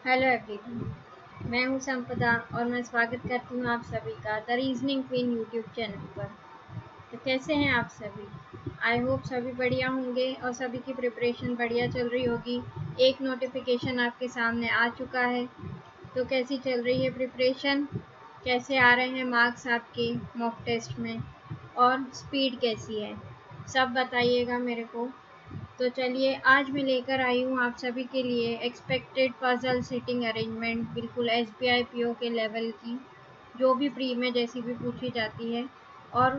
Hello everyone, मैं हूं संपदा और मैं स्वागत करती हूं आप सभी का the reasoning queen YouTube channel पर। तो कैसे हैं आप सभी? आई होप सभी बढ़िया होंगे और सभी की प्रिपरेशन बढ़िया चल रही होगी। एक नोटिफिकेशन आपके सामने आ चुका है। तो कैसी चल रही है प्रिपरेशन? कैसे आ रहे हैं मार्क्स आपके मॉक टेस्ट में और स्पीड कैसी है? सब बताइएगा मेरे को। तो चलिए आज मैं लेकर आई हूँ आप सभी के लिए एक्सपेक्टेड पजल सिटिंग अरेंजमेंट, बिल्कुल SBI PO के लेवल की, जो भी प्री में जैसी भी पूछी जाती है और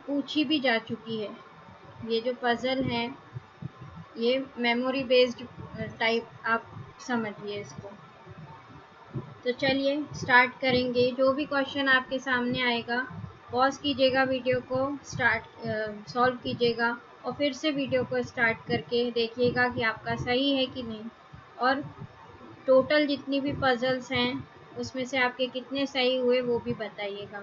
पूछी भी जा चुकी है। ये जो पजल है ये मेमोरी बेस्ड टाइप आप समझिए इसको। तो चलिए स्टार्ट करेंगे। जो भी क्वेश्चन आपके सामने आएगा पॉज कीजिएगा, वीडियो को सॉल्व कीजिएगा और फिर से वीडियो को स्टार्ट करके देखिएगा कि आपका सही है कि नहीं, और टोटल जितनी भी पजल्स हैं उसमें से आपके कितने सही हुए वो भी बताइएगा।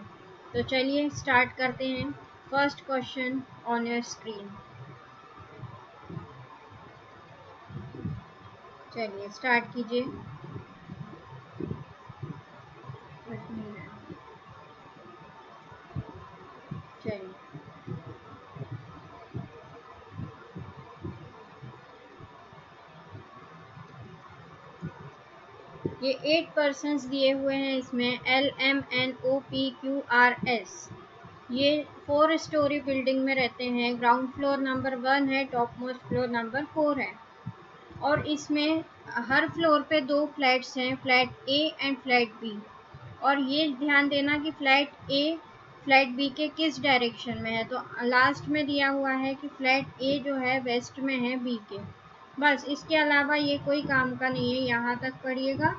तो चलिए स्टार्ट करते हैं। First question on your screen. चलिए स्टार्ट कीजिए। चलिए ये 8 पर्सन्स दिए हुए हैं इसमें, LMNOPQRS। ये 4 स्टोरी बिल्डिंग में रहते हैं। ग्राउंड फ्लोर नंबर 1 है, टॉप मोस्ट फ्लोर नंबर 4 है। और इसमें हर फ्लोर पे 2 फ्लैट्स हैं, flat A and flat B। और ये ध्यान देना कि फ्लैट A फ्लैट B के किस डायरेक्शन में है। तो लास्ट में दिया हुआ है कि फ्लैट A जो है वेस्ट में है B के। बस इसके अलावा ये कोई काम का नहीं है। यहाँ तक पढ़िएगा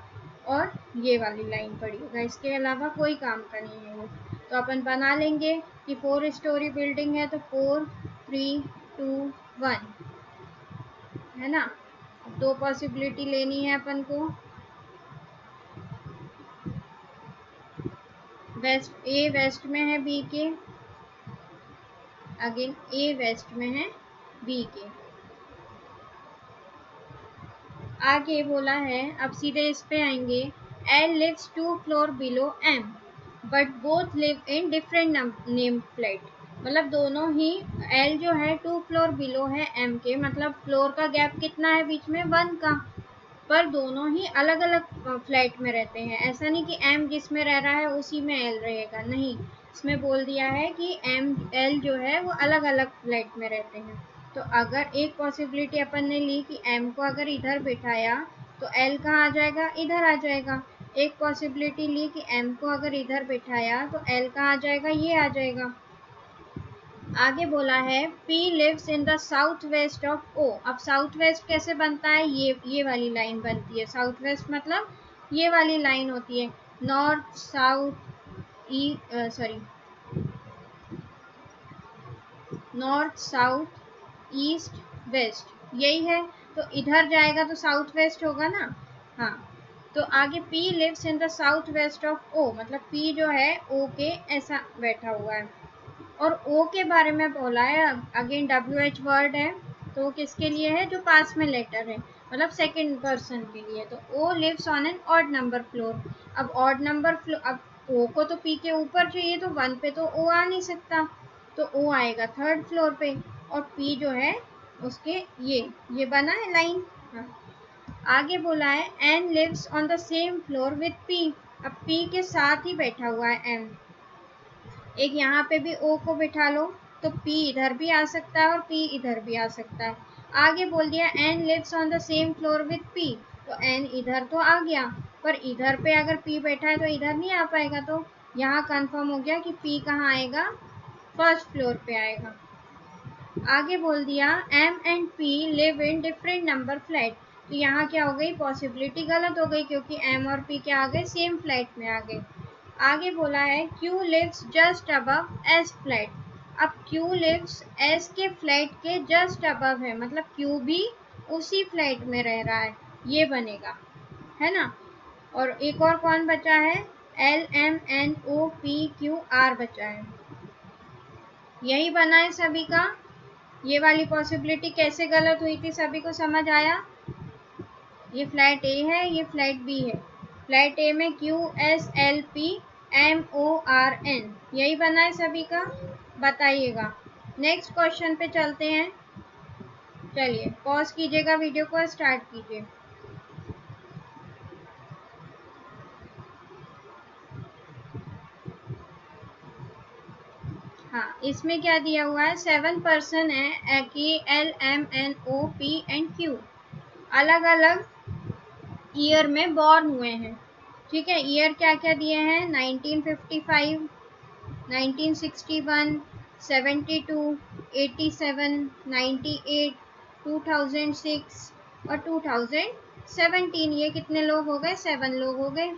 और ये वाली लाइन पढ़िएगा, इसके अलावा कोई काम का नहीं है वो। तो अपन बना लेंगे कि 4 स्टोरी बिल्डिंग है तो 4 3 2 1 है ना। 2 पॉसिबिलिटी लेनी है अपन को। वेस्ट A वेस्ट में है B के, अगेन A वेस्ट में है B के। आगे बोला है, अब सीधे इस पे आएंगे। L lives 2 floor below M but both live in different name plate। मतलब दोनों ही L जो है 2 फ्लोर बिलो है M के, मतलब फ्लोर का गैप कितना है बीच में, 1 का। पर दोनों ही अलग अलग फ्लैट में रहते हैं। ऐसा नहीं कि M जिसमें रह रहा है उसी में L रहेगा, नहीं। इसमें बोल दिया है कि M L जो है वो अलग अलग फ्लैट में रहते हैं। तो अगर एक पॉसिबिलिटी अपन ने ली कि M को अगर इधर बिठाया तो L कहाँ आ जाएगा, इधर आ जाएगा। एक पॉसिबिलिटी ली कि M को अगर इधर बिठाया तो L कहाँ आ जाएगा, ये आ जाएगा। आगे बोला है P lives in the south west of O। अब साउथ वेस्ट कैसे बनता है, ये वाली लाइन बनती है। साउथ वेस्ट मतलब ये वाली लाइन होती है, north south north south east west, यही है। तो इधर जाएगा तो साउथ वेस्ट होगा ना। हाँ, तो आगे P lives in the south west of O, मतलब P जो है O के ऐसा बैठा हुआ है। और O के बारे में बोला है, अगेन WH वर्ड है, तो वो किसके लिए है, जो पास में लेटर है, मतलब सेकंड पर्सन के लिए। तो O lives on an odd number floor. अब ऑड नंबर फ्लोर, अब O को तो P के ऊपर चाहिए तो 1 पे तो O आ नहीं सकता, तो O आएगा थर्ड फ्लोर पे। और P जो है उसके ये बना है लाइन। हाँ। आगे बोला है N lives on the same floor with P। अब P के साथ ही बैठा हुआ है N। एक यहाँ पे भी O को बिठा लो तो P इधर भी आ सकता है और P इधर भी आ सकता है। आगे बोल दिया N lives on the same floor with P, तो N इधर तो आ गया, पर इधर पे अगर P बैठा है तो इधर नहीं आ पाएगा। तो यहाँ कंफर्म हो गया कि P कहाँ आएगा, फर्स्ट फ्लोर पे आएगा। आगे बोल दिया M and P live in different number flat। तो यहाँ क्या हो गई, पॉसिबिलिटी गलत हो गई क्योंकि M और P क्या आ गए, सेम फ्लैट में आ गए। आगे बोला है Q lives just above S flat. अब Q lives S के फ्लैट के जस्ट अबव है, मतलब Q भी उसी फ्लैट में रह रहा है, ये बनेगा, है ना। और एक और कौन बचा है, LMNOPQR बचा है, यही बना है सभी का। ये वाली पॉसिबिलिटी कैसे गलत हुई थी, सभी को समझ आया। ये फ्लैट ए है, ये फ्लैट बी है। फ्लैट ए में QSLPMORN, यही बना है सभी का, बताइएगा। नेक्स्ट क्वेश्चन पे चलते हैं। चलिए पॉज कीजिएगा वीडियो को, स्टार्ट कीजिए। हाँ, इसमें क्या दिया हुआ है, 7 पर्सन है कि LMNOP एंड Q अलग अलग ईयर में बॉर्न हुए हैं। ठीक है, ईयर क्या क्या दिए हैं, 1955, 1961, 72, 87, 98, 2006 और 2017। ये कितने लोग हो गए, 7 लोग हो गए।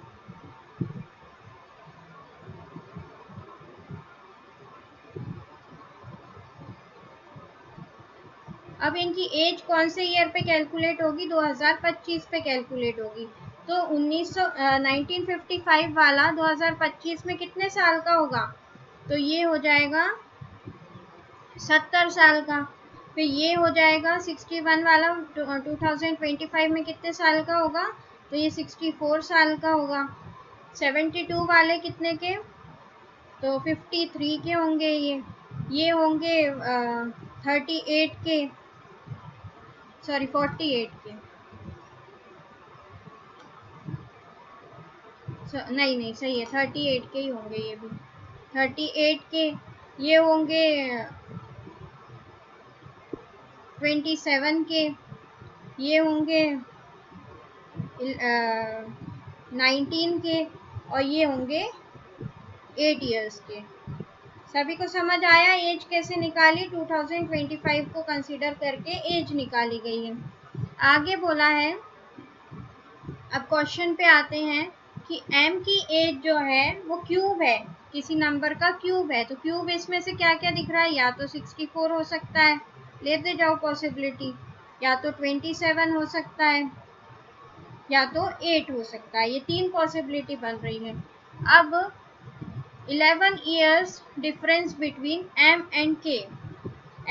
अब इनकी एज कौन से ईयर पे कैलकुलेट होगी, 2025 पे कैलकुलेट होगी। तो 1955 वाला 2025 में कितने साल का होगा, तो ये हो जाएगा 70 साल का। फिर ये हो जाएगा 61 वाला 2025 में कितने साल का होगा, तो ये 64 साल का होगा। 72 वाले कितने के, तो 53 के होंगे। ये होंगे 38 के, सॉरी 48 के, नहीं सही है, 38 के ही होंगे ये भी, 38 के। ये होंगे 27 के, ये होंगे 19 के और ये होंगे 8 इयर्स के। सभी को समझ आया एज कैसे निकाली, 2025 को कंसीडर करके एज निकाली गई है। आगे बोला है, अब क्वेश्चन पे आते हैं कि m की एज जो है वो क्यूब है, किसी नंबर का क्यूब है। तो क्यूब इसमें से क्या क्या दिख रहा है, या तो 64 हो सकता है, लेते जाओ पॉसिबिलिटी, या तो 27 हो सकता है, या तो 8 हो सकता है। ये 3 पॉसिबिलिटी बन रही है। अब 11 years difference between m and k,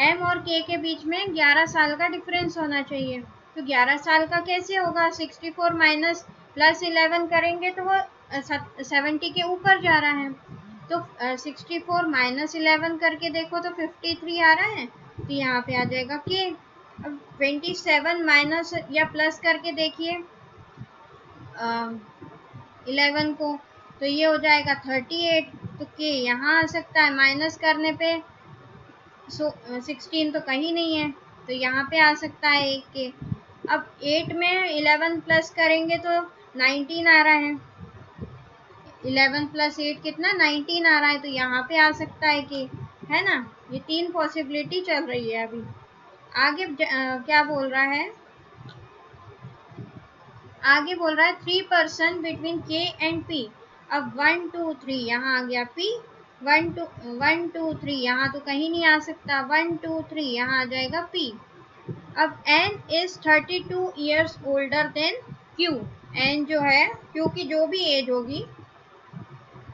m और k के बीच में 11 साल का डिफरेंस होना चाहिए। तो 11 साल का कैसे होगा, 64 माइनस प्लस 11 करेंगे तो वो 70 के ऊपर जा रहा है। तो 64 माइनस 11 करके देखो तो 53 आ रहा है, तो यहाँ पे आ जाएगा k। अब 27 माइनस या प्लस करके देखिए 11 को, तो ये हो जाएगा 38। तो k यहाँ आ सकता है, माइनस करने पे 16 तो कहीं नहीं है, तो यहाँ पे आ सकता है 1 के। अब 8 में 11 प्लस करेंगे तो 19 आ रहा है, 11 प्लस 8 कितना, 19 आ रहा है, तो यहाँ पे आ सकता है कि, है ना। ये 3 पॉसिबिलिटी चल रही है अभी। आगे क्या बोल रहा है, आगे बोल रहा है 3 person between k and p। अब 1 2 3 यहाँ आ गया p, 1 2 3 यहाँ तो कहीं नहीं आ सकता, 1 2 3 यहाँ आ जाएगा p। अब n is 32 years older than q। n जो है, q की जो भी एज होगी,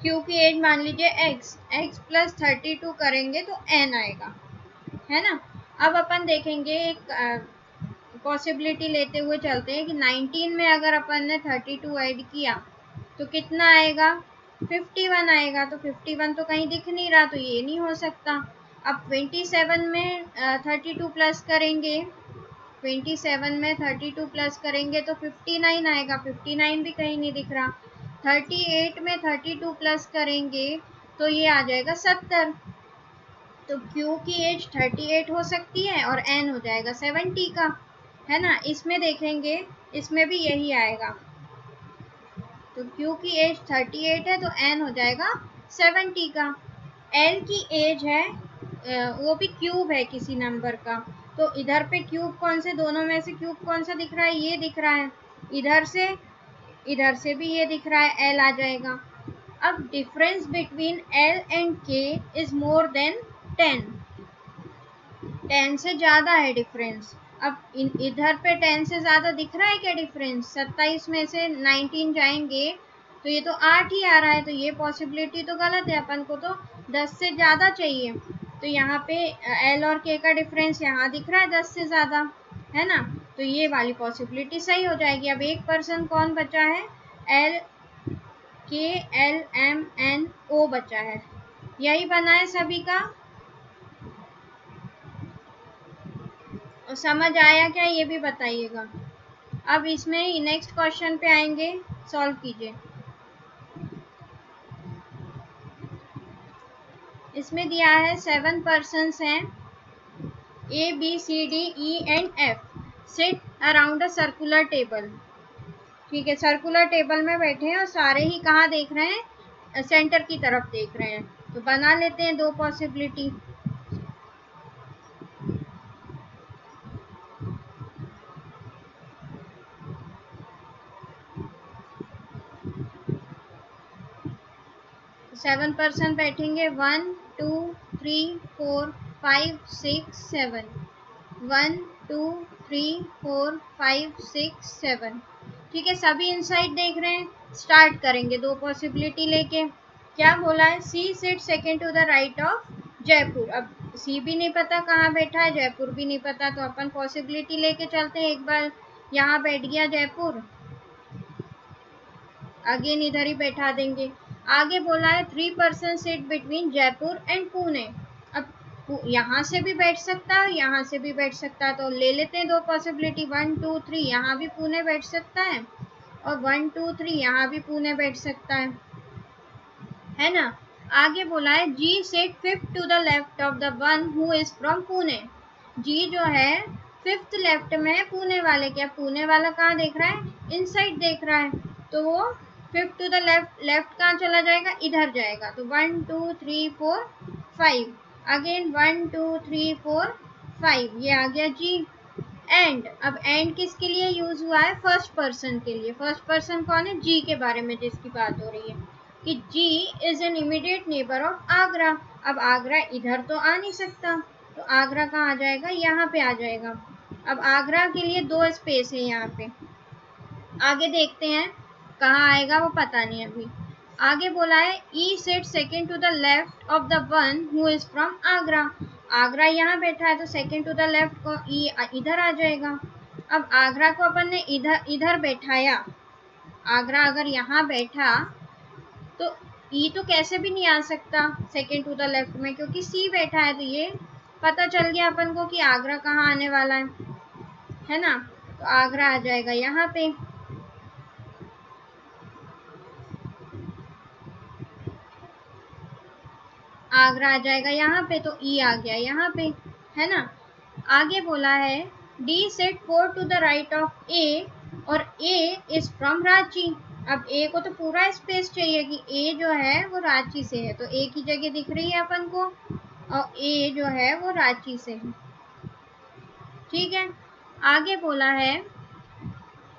q की एज मान लीजिए x, x प्लस 32 करेंगे तो n आएगा, है ना। अब अपन देखेंगे एक पॉसिबिलिटी लेते हुए चलते हैं कि 19 में अगर अपन ने 32 ऐड किया तो कितना आएगा, 51 आएगा। तो 51 तो कहीं दिख नहीं रहा, तो ये नहीं हो सकता। अब 27 में 32 प्लस करेंगे, 27 में 32 प्लस करेंगे तो 59 आएगा, 59 भी कहीं नहीं दिख रहा। 38 में 32 प्लस करेंगे तो ये आ जाएगा 70। तो Q की एज 38 हो सकती है और N हो जाएगा 70 का, है ना। इसमें देखेंगे, इसमें भी यही आएगा। तो Q की एज 38 है तो N हो जाएगा 70 का। L की एज है, वो भी क्यूब है किसी नंबर का, तो इधर पे क्यूब कौन से, दोनों में से क्यूब कौन सा दिख रहा है, ये दिख रहा है। इधर से भी ये दिख रहा है, L आ जाएगा। अब difference between L and K is more than 10, 10 से ज़्यादा है डिफरेंस। अब इधर पे 10 से ज़्यादा दिख रहा है क्या डिफरेंस, 27 में से 19 जाएंगे तो ये तो 8 ही आ रहा है, तो ये पॉसिबिलिटी तो गलत है, अपन को तो 10 से ज़्यादा चाहिए। तो यहाँ पे L और K का डिफरेंस यहाँ दिख रहा है 10 से ज़्यादा, है ना। तो ये वाली पॉसिबिलिटी सही हो जाएगी। अब एक पर्सन कौन बचा है, LKLMNO बचा है। यही बना है सभी का, और समझ आया क्या ये भी बताइएगा। अब इसमें नेक्स्ट क्वेश्चन पे आएंगे, सॉल्व कीजिए। इसमें दिया है 7 पर्सन्स हैं, ABCDENF seat around a circular table. ठीक है, सर्कुलर टेबल में बैठे हैं और सारे ही कहाँ देख रहे हैं, सेंटर की तरफ देख रहे हैं। तो बना लेते हैं दो पॉसिबिलिटी। सेवन पर्सन बैठेंगे, 1 2 3 4 5 6 7, 1 2 3 4 5 6 7। ठीक है, सभी इनसाइड देख रहे हैं। स्टार्ट करेंगे दो पॉसिबिलिटी लेके। क्या बोला है, C sit second to the right of Jaipur. अब सी भी नहीं पता कहाँ बैठा है, जयपुर भी नहीं पता, तो अपन पॉसिबिलिटी लेके चलते हैं। एक बार यहाँ बैठ गया जयपुर, अगेन इधर ही बैठा देंगे। आगे बोला है 3 person sit between Jaipur and Pune. अब यहाँ से भी बैठ सकता है, यहाँ से भी बैठ सकता है, तो ले लेते हैं दो पॉसिबिलिटी। 1 2 3 यहाँ भी पुणे बैठ सकता है, और 1 2 3 यहाँ भी पुणे बैठ सकता है ना। आगे बोला है G sit fifth to the left of the one who is from Pune. G जो है फिफ्थ लेफ्ट में है पुणे वाले के। पुणे वाला कहाँ देख रहा है, इनसाइड देख रहा है, तो वो fifth to the left, left कहाँ चला जाएगा, इधर जाएगा। तो 1 2 3 4 5, अगेन 1 2 3 4 5, ये आ गया जी। एंड, अब एंड किसके लिए यूज हुआ है, फर्स्ट पर्सन के लिए। फर्स्ट पर्सन कौन है, जी के बारे में जिसकी बात हो रही है, कि G is an immediate neighbour of Agra. अब आगरा इधर तो आ नहीं सकता, तो आगरा कहाँ आ जाएगा, यहाँ पे आ जाएगा। अब आगरा के लिए दो स्पेस है यहाँ पे, आगे देखते हैं कहाँ आएगा, वो पता नहीं अभी। आगे बोला है E sit second to the left of the one who is from Agra. Agra यहाँ बैठा है, तो सेकेंड टू द लेफ्ट को ई इधर आ जाएगा। अब आगरा को अपन ने इधर बैठाया, आगरा अगर यहाँ बैठा तो ई तो कैसे भी नहीं आ सकता सेकेंड टू द लेफ्ट में, क्योंकि सी बैठा है। तो ये पता चल गया अपन को कि आगरा कहाँ आने वाला है ना। तो आगरा आ जाएगा यहाँ पे। आगरा आ जाएगा यहाँ पे, तो ई आ गया यहाँ पे, है ना। आगे बोला है D sit 4 to the right of A, और ए इज फ्रॉम रांची। अब ए को तो पूरा स्पेस चाहिए कि ए जो है वो रांची से है, तो ए की जगह दिख रही है अपन को, और ए जो है वो रांची से है। ठीक है, आगे बोला है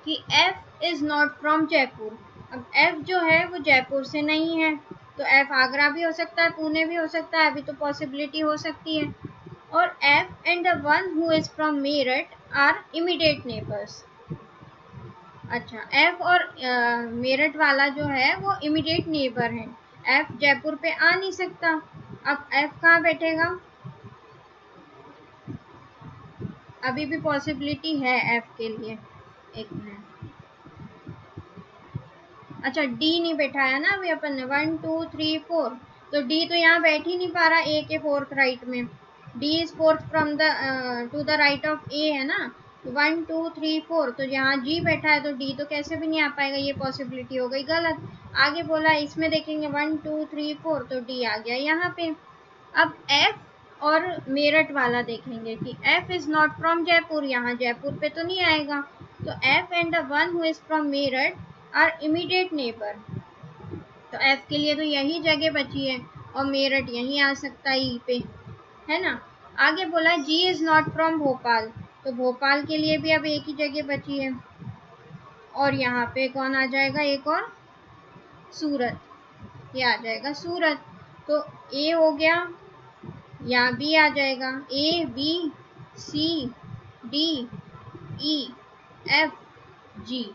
कि F is not from Jaipur. अब एफ जो है वो जयपुर से नहीं है, तो एफ आगरा भी हो सकता है, पुणे भी हो सकता है, अभी तो पॉसिबिलिटी हो सकती है। और F and the one who is from Meerut are immediate neighbours. अच्छा, एफ और मेरठ वाला जो है वो इमीडिएट नेबर है। एफ जयपुर पे आ नहीं सकता, अब एफ कहाँ बैठेगा, अभी भी पॉसिबिलिटी है एफ के लिए। एक मिनट, अच्छा डी नहीं बैठाया ना अभी अपन ने, 1 2 3 4, तो डी तो यहाँ बैठ ही नहीं पा रहा ए के फोर्थ राइट में। D is fourth from the to the right of A है ना, 1 2 3 4, तो यहाँ जी बैठा है, तो डी तो कैसे भी नहीं आ पाएगा, ये पॉसिबिलिटी हो गई गलत। आगे बोला इसमें देखेंगे 1 2 3 4, तो डी आ गया यहाँ पे। अब एफ और मेरठ वाला देखेंगे कि F is not from Jaipur, यहाँ जयपुर पे तो नहीं आएगा, तो F and the one who is from Meerut are immediate neighbour. तो एफ के लिए तो यही जगह बची है, और मेरठ यहीं आ सकता है ई पे, है ना। आगे बोला जी इज नॉट फ्रॉम भोपाल, तो भोपाल के लिए भी अब एक ही जगह बची है, और यहाँ पे कौन आ जाएगा, एक और सूरत, ये आ जाएगा सूरत। तो ए हो गया, यहाँ बी आ जाएगा, A B C D E F G.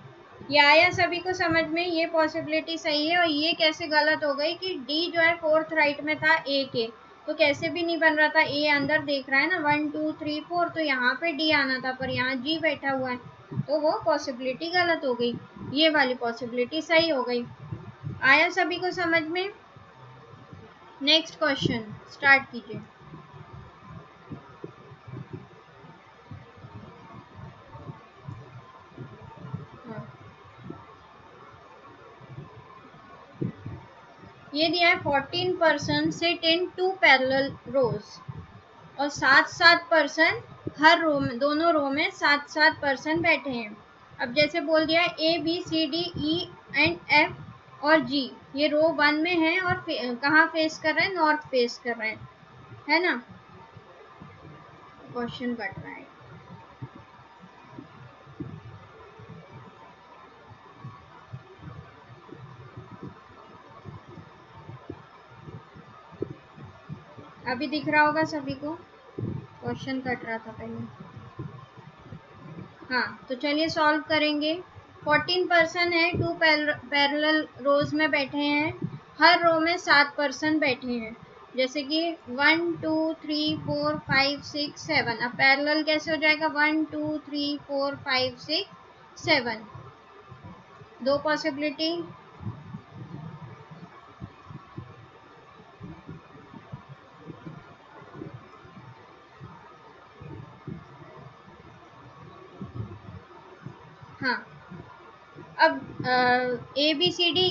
ये आया सभी को समझ में, ये पॉसिबिलिटी सही है। और ये कैसे गलत हो गई कि डी जो है फोर्थ राइट में था ए के, तो तो कैसे भी नहीं बन रहा था, ए अंदर देख रहा है ना 1 2 3 4, तो यहाँ पे डी आना था पर यहाँ जी बैठा हुआ है, तो वो पॉसिबिलिटी गलत हो गई, ये वाली पॉसिबिलिटी सही हो गई। आया सभी को समझ में? नेक्स्ट क्वेश्चन स्टार्ट कीजिए। ये दिया है 14 पर्सन सिट इन 2 पैरेलल रोज, और 7 पर्सन हर रो में, दोनों रो में 7 पर्सन बैठे हैं। अब जैसे बोल दिया A B C D E and F और जी, ये रो 1 में है और कहाँ फेस कर रहे हैं, नॉर्थ फेस कर रहे हैं, है ना। क्वेश्चन कट रहा है। अभी दिख रहा होगा सभी को, क्वेश्चन कट रहा था पहले। हाँ तो चलिए सॉल्व करेंगे। 14 पर्सन है, 2 पैरेलल रोज में बैठे हैं, हर रो में 7 पर्सन बैठे हैं, जैसे कि 1 2 3 4 5 6 7। अब पैरेलल कैसे हो जाएगा, 1 2 3 4 5 6 7, दो पॉसिबिलिटी। हाँ अब A B C D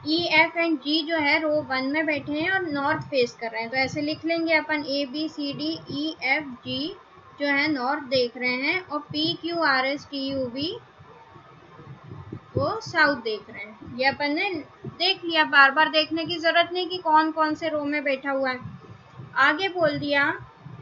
E F and G जो है रो 1 में बैठे हैं और नॉर्थ फेस कर रहे हैं, तो ऐसे लिख लेंगे अपन A B C D E F G जो है नॉर्थ देख रहे हैं, और P Q R S T U V वो साउथ देख रहे हैं। ये अपन ने देख लिया, बार बार देखने की जरूरत नहीं कि कौन कौन से रो में बैठा हुआ है। आगे बोल दिया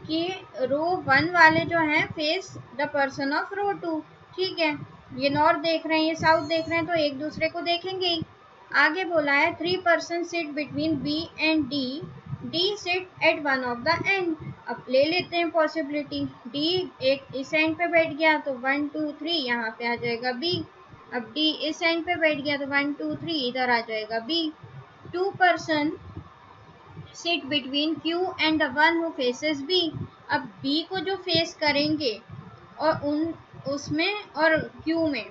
कि रो 1 वाले जो हैं फेस द पर्सन ऑफ रो 2, ठीक है, ये नॉर्थ देख रहे हैं, ये साउथ देख रहे हैं, तो एक दूसरे को देखेंगे ही। आगे बोला है 3 person sit between B and D, D sit at one of the end. अब ले लेते हैं पॉसिबिलिटी, डी एक इस एंड पे बैठ गया तो 1 2 3 यहाँ पे आ जाएगा बी। अब डी इस एंड पे बैठ गया तो 1 2 3 इधर आ जाएगा बी। 2 person sit between Q and the one who faces B। अब B को जो फेस करेंगे और उसमें और Q में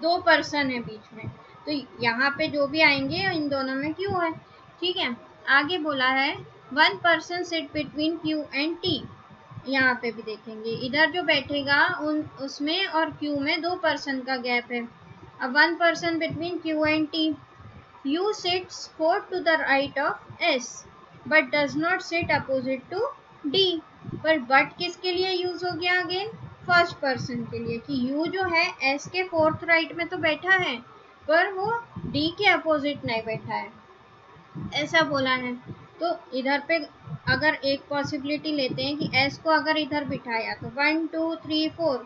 2 पर्सन है बीच में, तो यहाँ पे जो भी आएंगे इन दोनों में Q है, ठीक है। आगे बोला है 1 person sit between Q and T, यहाँ पे भी देखेंगे इधर जो बैठेगा उसमें और Q में 2 पर्सन का गैप है। अब 1 person between Q and T, U sits 4 to the right of S but does not sit opposite to D। पर but किसके लिए यूज हो गया, अगेन फर्स्ट पर्सन के लिए, कि U जो है S के 4th राइट में तो बैठा है पर वो D के अपोजिट नहीं बैठा है, ऐसा बोला है। तो इधर पे अगर एक पॉसिबिलिटी लेते हैं कि S को अगर इधर बिठाया तो 1 2 3 4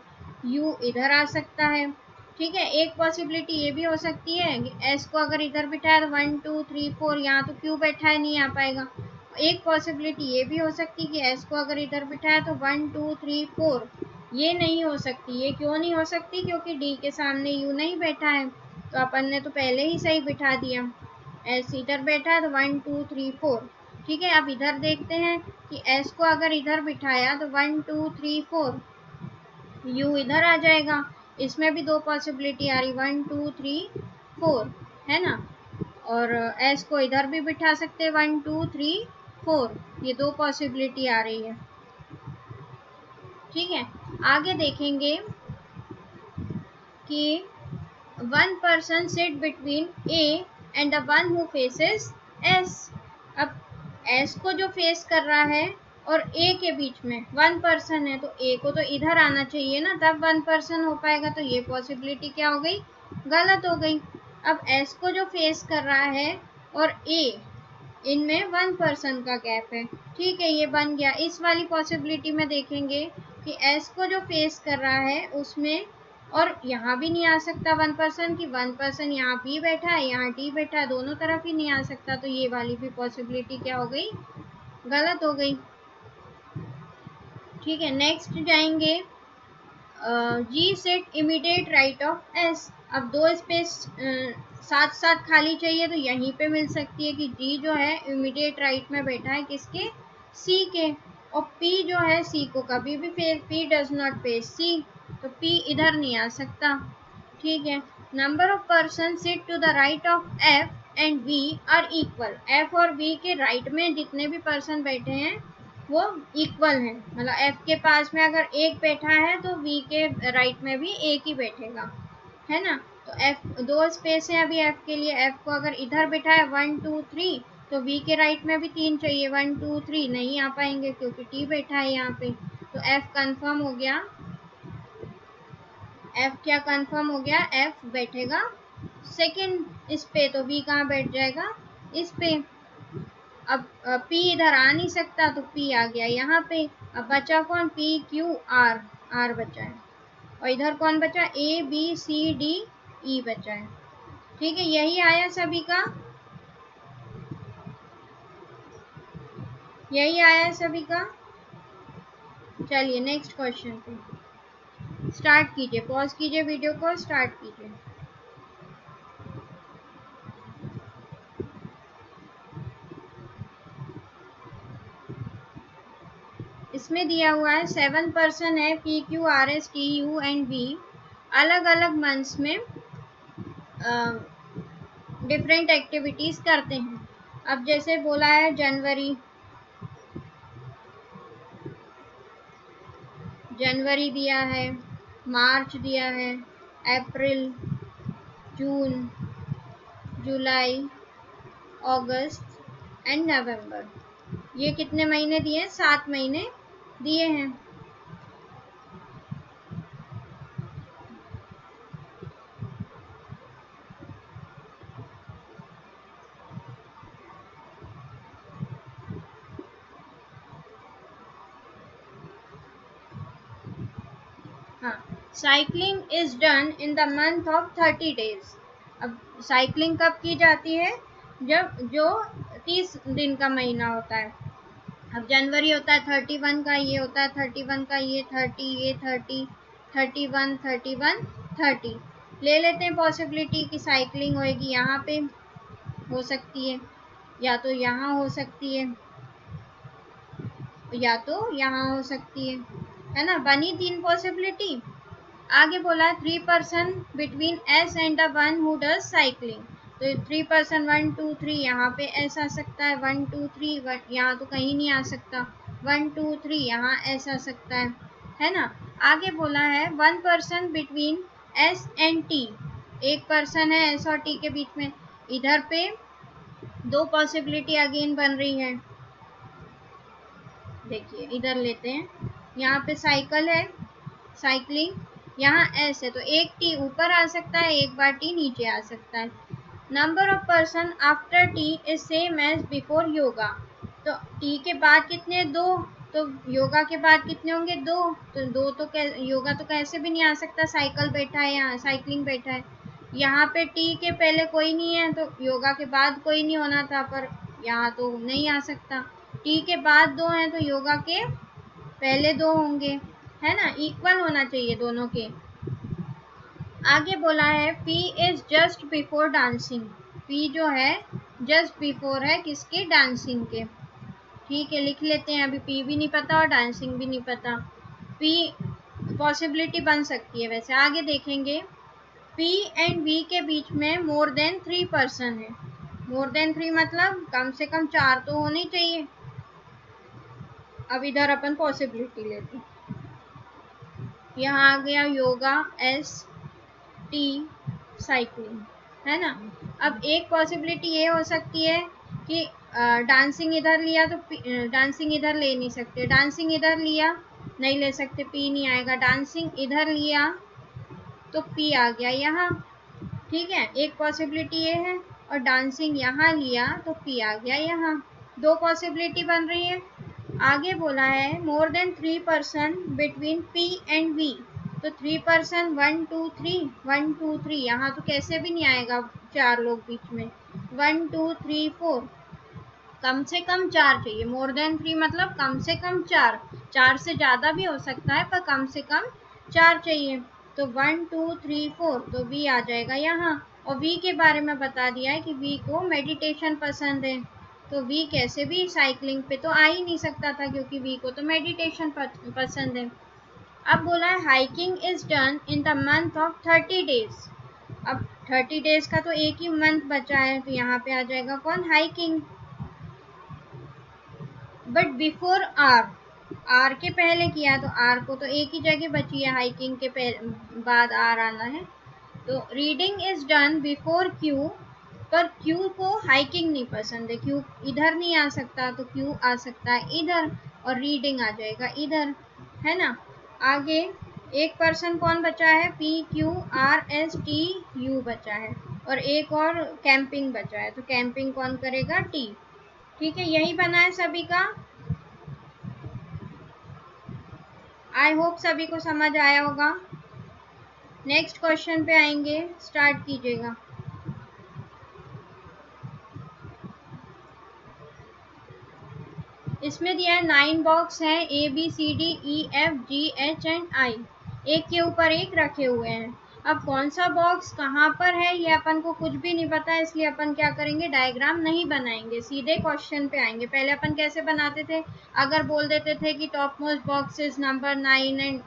U इधर आ सकता है, ठीक है। एक पॉसिबिलिटी ये भी हो सकती है कि S को अगर इधर बिठाया तो 1 2 3 4, यहाँ तो Q बैठा है नहीं आ पाएगा। एक पॉसिबिलिटी ये भी हो सकती है कि S को अगर इधर बिठाया तो 1 2 3 4, ये नहीं हो सकती। ये क्यों नहीं हो सकती, क्योंकि D के सामने U नहीं बैठा है, तो अपन ने तो पहले ही सही बिठा दिया। S इधर बैठा है तो 1 2 3 4, ठीक है। अब इधर देखते हैं कि S को अगर इधर बिठाया तो 1 2 3 4, U इधर आ जाएगा। इसमें भी 2 पॉसिबिलिटी आ रही, 1 2 3 4, है ना। और S को इधर भी बिठा सकते हैं 1 2 3 4, ये 2 पॉसिबिलिटी आ रही है, ठीक है। आगे देखेंगे कि 1 person sit between A and the one who faces S। अब S को जो फेस कर रहा है और A के बीच में 1 पर्सन है, तो A को तो इधर आना चाहिए ना, तब 1 पर्सन हो पाएगा, तो ये पॉसिबिलिटी क्या हो गई, गलत हो गई। अब S को जो फेस कर रहा है और A, इनमें 1 पर्सन का गैप है, ठीक है, ये बन गया। इस वाली पॉसिबिलिटी में देखेंगे कि S को जो फेस कर रहा है उसमें, और यहाँ भी नहीं आ सकता 1 पर्सन, की 1 पर्सन यहाँ B बैठा है, यहाँ D बैठा है, दोनों तरफ ही नहीं आ सकता, तो ये वाली भी पॉसिबिलिटी क्या हो गई, गलत हो गई, ठीक है। नेक्स्ट जाएंगे G set immediate right of S. अब दो स्पेस साथ साथ खाली चाहिए तो यहीं पे मिल सकती है कि जी जो है इमीडिएट राइट में बैठा है किसके, सी के। और पी जो है सी को कभी भी face, P does not face C, तो पी इधर नहीं आ सकता। ठीक है। Number of person sit to the right of F and V are equal. F और वी के राइट में जितने भी पर्सन बैठे हैं वो इक्वल हैं, मतलब एफ के पास में अगर एक बैठा है तो वी के राइट में भी एक ही बैठेगा, है ना। तो एफ दो स्पेस है अभी एफ के लिए। एफ को अगर इधर बैठा है 1 2 3, तो वी के राइट में भी 3 चाहिए, 1 2 3 नहीं आ पाएंगे क्योंकि टी बैठा है यहाँ पे। तो एफ कंफर्म हो गया। एफ क्या कंफर्म हो गया, एफ बैठेगा सेकंड इस पे, तो बी कहाँ बैठ जाएगा, इस पे। अब पी इधर आ नहीं सकता तो पी आ गया यहाँ पे। अब बचा कौन, पी क्यू आर, आर बचा है। और इधर कौन बचा, ए बी सी डी ई बचा है। ठीक है, यही आया सभी का, यही आया सभी का। चलिए नेक्स्ट क्वेश्चन पे स्टार्ट कीजिए, पॉज कीजिए वीडियो को, स्टार्ट कीजिए। इसमें दिया हुआ है 7 पर्सन है, P Q R S T U and V अलग अलग मंथ्स में डिफरेंट एक्टिविटीज करते हैं। अब जैसे बोला है जनवरी, जनवरी दिया है, मार्च दिया है, अप्रैल, जून, जुलाई, अगस्त एंड नवंबर। ये कितने महीने दिए हैं, 7 महीने दिए हैं। हाँ, cycling is done in the month of 30 days. अब साइकिलिंग कब की जाती है, जब जो 30 दिन का महीना होता है। अब जनवरी होता है 31 का, ये होता है 31 का, ये 30, ये 30, 31, 31, 30। ले लेते हैं पॉसिबिलिटी कि साइकिलिंग होएगी यहाँ पे हो सकती है, या तो यहाँ हो सकती है, या तो यहाँ हो सकती है ना। बनी 3 पॉसिबिलिटी। आगे बोला 3 person between S and the one who does cycling. तो 3 पर्सन 1 2 3 यहाँ पे एस आ सकता है, 1 2 3 यहाँ तो कहीं नहीं आ सकता, 1 2 3 यहाँ एस आ सकता है ना। आगे बोला है 1 person between S and T. एक पर्सन है एस और टी के बीच में। इधर पे 2 पॉसिबिलिटी अगेन बन रही है। देखिए इधर लेते हैं, यहाँ पे साइकिल है, साइकिलिंग, यहाँ एस है, तो एक टी ऊपर आ सकता है, एक बार टी नीचे आ सकता है। Number of person after T is same as before yoga. तो टी के बाद कितने, 2, तो योगा के बाद कितने होंगे, 2। तो 2 तो योगा तो कैसे भी नहीं आ सकता, साइकिल बैठा है यहाँ, साइकिलिंग बैठा है। यहाँ पे टी के पहले कोई नहीं है तो योगा के बाद कोई नहीं होना था, पर यहाँ तो नहीं आ सकता। टी के बाद 2 हैं तो योगा के पहले 2 होंगे, है ना, इक्वल होना चाहिए दोनों के। आगे बोला है P is just before dancing. P जो है जस्ट बिफोर है किसके, डांसिंग के। ठीक है, लिख लेते हैं, अभी P भी नहीं पता और डांसिंग भी नहीं पता। P पॉसिबिलिटी बन सकती है वैसे, आगे देखेंगे। P एंड V के बीच में मोर देन 3 पर्सन है। मोर देन 3 मतलब कम से कम 4 तो होनी चाहिए। अब इधर अपन पॉसिबिलिटी लेते हैं, यहाँ आ गया योगा एस टी साइकिलिंग, है ना। अब एक पॉसिबिलिटी ये हो सकती है कि डांसिंग इधर लिया तो डांसिंग इधर ले नहीं सकते, डांसिंग इधर लिया नहीं ले सकते, पी नहीं आएगा। डांसिंग इधर लिया तो पी आ गया यहाँ। ठीक है, एक पॉसिबिलिटी ये है, और डांसिंग यहाँ लिया तो पी आ गया यहाँ। 2 पॉसिबिलिटी बन रही है। आगे बोला है more than 3 person between P and V. तो 3 पर्सन 1 2 3 1 2 3 यहाँ तो कैसे भी नहीं आएगा, 4 लोग बीच में, 1 2 3 4, कम से कम 4 चाहिए। मोर देन 3 मतलब कम से कम 4, 4 से ज़्यादा भी हो सकता है पर कम से कम 4 चाहिए, तो 1 2 3 4, तो V आ जाएगा यहाँ। और V के बारे में बता दिया है कि V को मेडिटेशन पसंद है, तो V कैसे भी साइकिलिंग पे तो आ ही नहीं सकता था क्योंकि V को तो मेडिटेशन पसंद है। अब बोला है hiking is done in the month of 30 days. अब 30 डेज का तो एक ही मंथ बचा है, तो यहाँ पे आ जाएगा कौन, हाइकिंग। बट बिफोर आर के पहले किया, तो आर को तो एक ही जगह बची है, हाइकिंग के बाद आर आना है। तो reading is done before Q, पर क्यू को हाइकिंग नहीं पसंद है, क्यू इधर नहीं आ सकता, तो क्यू आ सकता है इधर, और रीडिंग आ जाएगा इधर, है ना। आगे एक पर्सन कौन बचा है, P Q R S T you बचा है, और एक और कैंपिंग बचा है, तो कैंपिंग कौन करेगा, टी। ठीक है, यही बना है सभी का। आई होप सभी को समझ आया होगा। नेक्स्ट क्वेश्चन पे आएंगे, स्टार्ट कीजिएगा। इसमें दिया है 9 बॉक्स है, A B C D E F G H and I, एक के ऊपर एक रखे हुए हैं। अब कौन सा बॉक्स कहाँ पर है ये अपन को कुछ भी नहीं पता, इसलिए अपन क्या करेंगे, डायग्राम नहीं बनाएंगे, सीधे क्वेश्चन पे आएंगे। पहले अपन कैसे बनाते थे, अगर बोल देते थे कि top most box is number 9 and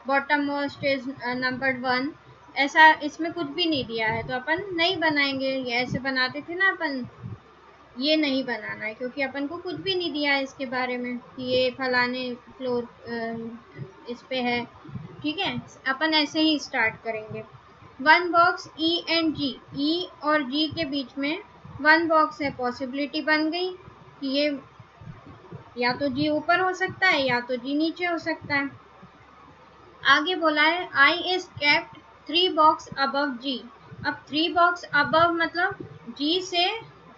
bottom most is number 1, ऐसा इसमें कुछ भी नहीं दिया है तो अपन नहीं बनाएंगे। ये ऐसे बनाते थे ना अपन, ये नहीं बनाना है क्योंकि अपन को कुछ भी नहीं दिया है इसके बारे में कि ये फलाने फ्लोर इस पे है। ठीक है, अपन ऐसे ही स्टार्ट करेंगे। 1 बॉक्स ई एंड जी, ई और जी के बीच में 1 बॉक्स है, पॉसिबिलिटी बन गई कि ये या तो जी ऊपर हो सकता है या तो जी नीचे हो सकता है। आगे बोला है I is kept 3 box above जी। अब 3 बॉक्स अबव मतलब जी से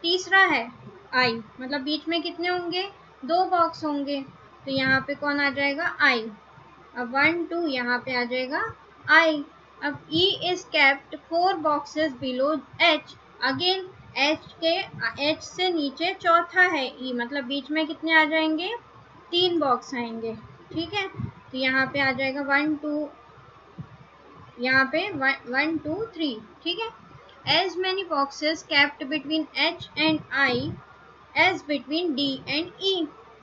तीसरा है आई, मतलब बीच में कितने होंगे, 2 बॉक्स होंगे, तो यहाँ पे कौन आ जाएगा, आई। अब 1 2 यहाँ पे आ जाएगा आई। अब E is kept 4 boxes below H, again H से नीचे चौथा है E, मतलब बीच में कितने आ जाएंगे, 3 बॉक्स आएंगे। ठीक है, तो यहाँ पे आ जाएगा 1 2, यहाँ पे 1 2 3। ठीक है, as many boxes kept between H and I as between D and E।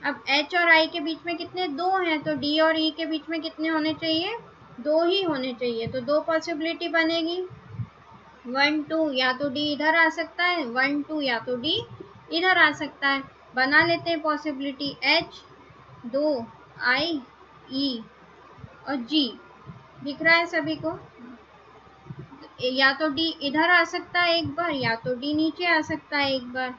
अब H और I के बीच में कितने, 2 हैं, तो D और E के बीच में कितने होने चाहिए, 2 ही होने चाहिए, तो 2 पॉसिबिलिटी बनेगी। 1 2 या तो D इधर आ सकता है, 1 2 या तो D इधर आ सकता है। बना लेते हैं पॉसिबिलिटी, H 2 I E और G दिख रहा है सभी को, या तो D इधर आ सकता है एक बार, या तो D नीचे आ सकता है एक बार।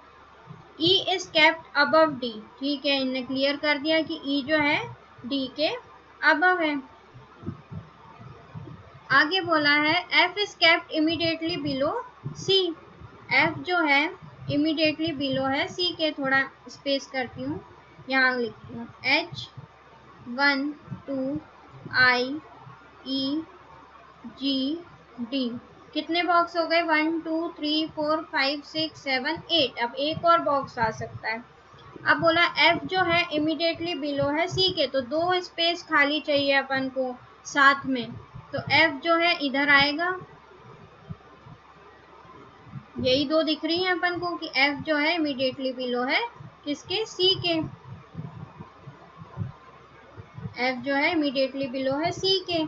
E is kept above D, ठीक है, इन्हें क्लियर कर दिया कि E जो है D के अबव है। आगे बोला है F is kept immediately below C, F जो है इमीडिएटली बिलो है C के, थोड़ा स्पेस करती हूँ, यहाँ लिखती हूँ H 1 2 I E G D, कितने बॉक्स हो गए, 1 2 3 4 5 6 7 8। अब एक और बॉक्स आ सकता है। अब बोला F जो है इमीडिएटली बिलो है C के, तो 2 स्पेस खाली चाहिए अपन को साथ में, तो F जो है इधर आएगा, यही 2 दिख रही है अपन को कि F जो है इमीडिएटली बिलो है किसके, C के, F जो है इमीडिएटली बिलो है C के।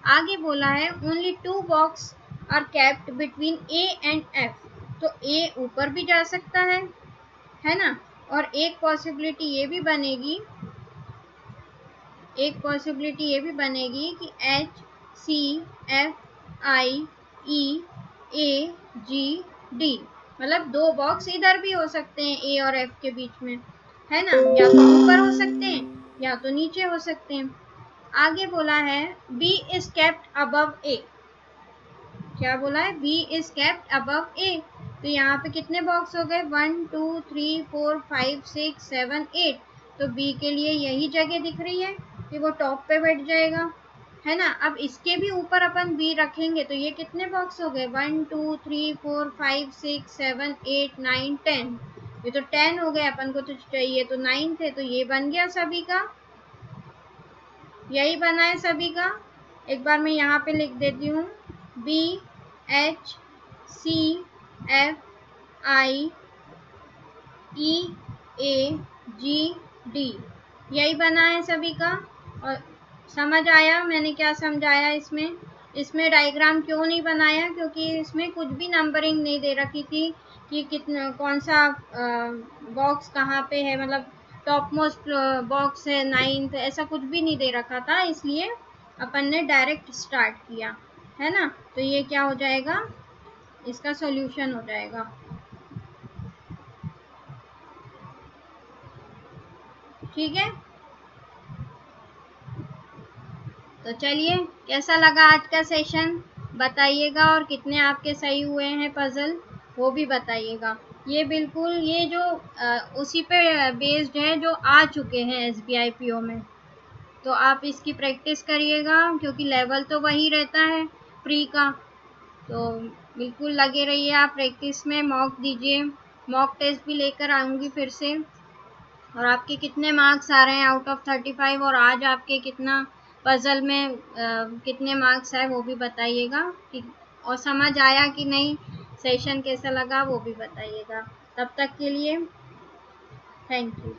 आगे बोला है only 2 box are kept between A and F, तो A ऊपर भी जा सकता है ना, और एक पॉसिबिलिटी ये भी बनेगी, कि H C F I E A G D, मतलब 2 बॉक्स इधर भी हो सकते हैं A और F के बीच में, है ना, या तो ऊपर हो सकते हैं या तो नीचे हो सकते हैं। आगे बोला है B is kept above A, क्या बोला है, B is kept above A, तो यहाँ पे कितने बॉक्स हो गए, 1 2 3 4 5 6 7 8, तो B के लिए यही जगह दिख रही है कि वो टॉप पे बैठ जाएगा, है ना। अब इसके भी ऊपर अपन B रखेंगे तो ये कितने बॉक्स हो गए, 1 2 3 4 5 6 7 8 9 10, ये तो 10 हो गए, अपन को तो चाहिए तो 9 थे, तो ये बन गया सभी का, यही बना है सभी का। एक बार मैं यहाँ पे लिख देती हूँ, BHCFIEAGD, यही बना है सभी का। और समझ आया मैंने क्या समझाया इसमें? इसमें डायग्राम क्यों नहीं बनाया? क्योंकि इसमें कुछ भी नंबरिंग नहीं दे रखी थी कि कितना कौन सा बॉक्स कहाँ पे है, मतलब टॉप मोस्ट बॉक्स है 9th, ऐसा कुछ भी नहीं दे रखा था, इसलिए अपन ने डायरेक्ट स्टार्ट किया, है ना। तो ये क्या हो जाएगा, इसका सॉल्यूशन हो जाएगा। ठीक है, तो चलिए, कैसा लगा आज का सेशन बताइएगा, और कितने आपके सही हुए हैं पजल वो भी बताइएगा। ये बिल्कुल ये जो उसी पे बेस्ड है जो आ चुके हैं SBI PO में, तो आप इसकी प्रैक्टिस करिएगा, क्योंकि लेवल तो वही रहता है प्री का। तो बिल्कुल लगे रहिए आप प्रैक्टिस में, मॉक दीजिए, मॉक टेस्ट भी लेकर आऊँगी फिर से। और आपके कितने मार्क्स आ रहे हैं आउट ऑफ 35, और आज आपके कितना पजल में कितने मार्क्स आए वो भी बताइएगा, और समझ आया कि नहीं, सेशन कैसा लगा वो भी बताइएगा। तब तक के लिए थैंक यू।